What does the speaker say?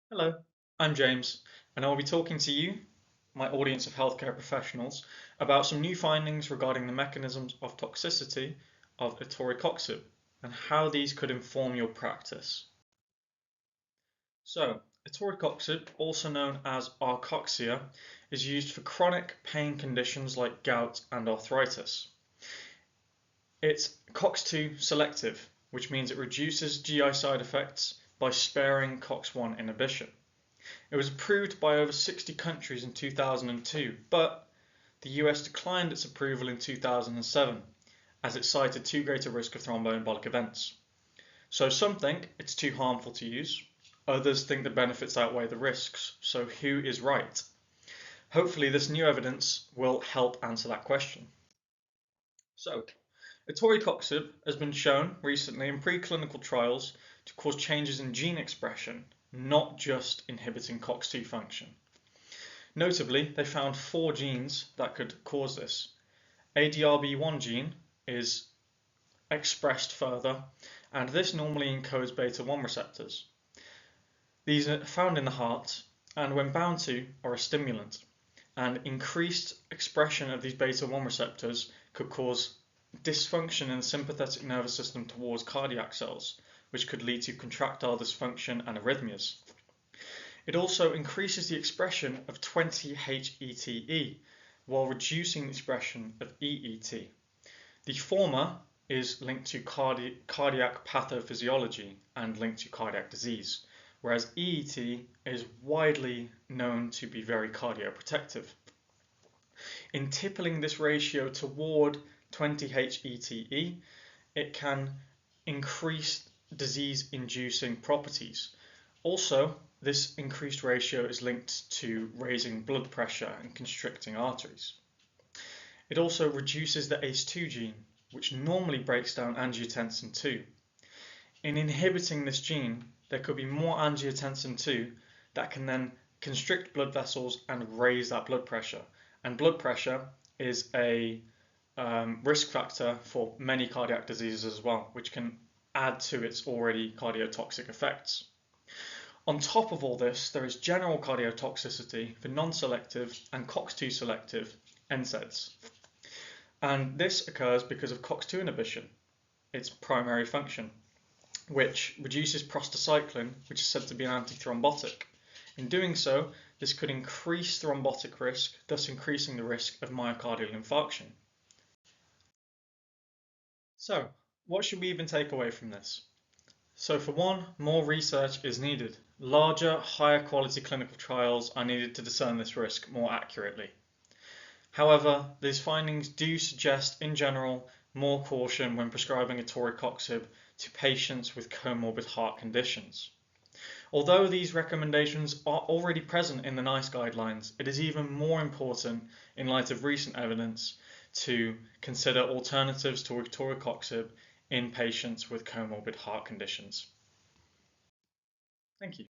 Hello, I'm James, and I will be talking to you, my audience of healthcare professionals, about some new findings regarding the mechanisms of toxicity of Etoricoxib and how these could inform your practice. So, Etoricoxib, also known as Arcoxia, is used for chronic pain conditions like gout and arthritis. It's COX-2 selective, which means it reduces GI side effects by sparing COX-1 inhibition. It was approved by over 60 countries in 2002, but the US declined its approval in 2007 as it cited too great a risk of thromboembolic events. So some think it's too harmful to use, others think the benefits outweigh the risks, so who is right? Hopefully this new evidence will help answer that question. So, Etoricoxib has been shown recently in preclinical trials to cause changes in gene expression, not just inhibiting COX-2 function. Notably, they found 4 genes that could cause this. ADRB1 gene is expressed further, and this normally encodes beta-1 receptors. These are found in the heart, and when bound to, are a stimulant, and increased expression of these beta-1 receptors could cause dysfunction in the sympathetic nervous system towards cardiac cells, which could lead to contractile dysfunction and arrhythmias. It also increases the expression of 20-HETE while reducing the expression of EET. The former is linked to cardiac pathophysiology and linked to cardiac disease, whereas EET is widely known to be very cardioprotective. In tippling this ratio toward 20-HETE, it can increase disease-inducing properties. Also, this increased ratio is linked to raising blood pressure and constricting arteries. It also reduces the ACE2 gene, which normally breaks down angiotensin II. In inhibiting this gene, there could be more angiotensin II that can then constrict blood vessels and raise that blood pressure. And blood pressure is a risk factor for many cardiac diseases as well, which can add to its already cardiotoxic effects. On top of all this, there is general cardiotoxicity for non-selective and COX-2 selective NSAIDs. And this occurs because of COX-2 inhibition, its primary function, which reduces prostacyclin, which is said to be an antithrombotic. In doing so, this could increase thrombotic risk, thus increasing the risk of myocardial infarction. So, what should we even take away from this? So for one, more research is needed. Larger, higher quality clinical trials are needed to discern this risk more accurately. However, these findings do suggest, in general, more caution when prescribing Etoricoxib to patients with comorbid heart conditions. Although these recommendations are already present in the NICE guidelines, it is even more important, in light of recent evidence, to consider alternatives to Etoricoxib in patients with comorbid heart conditions. Thank you.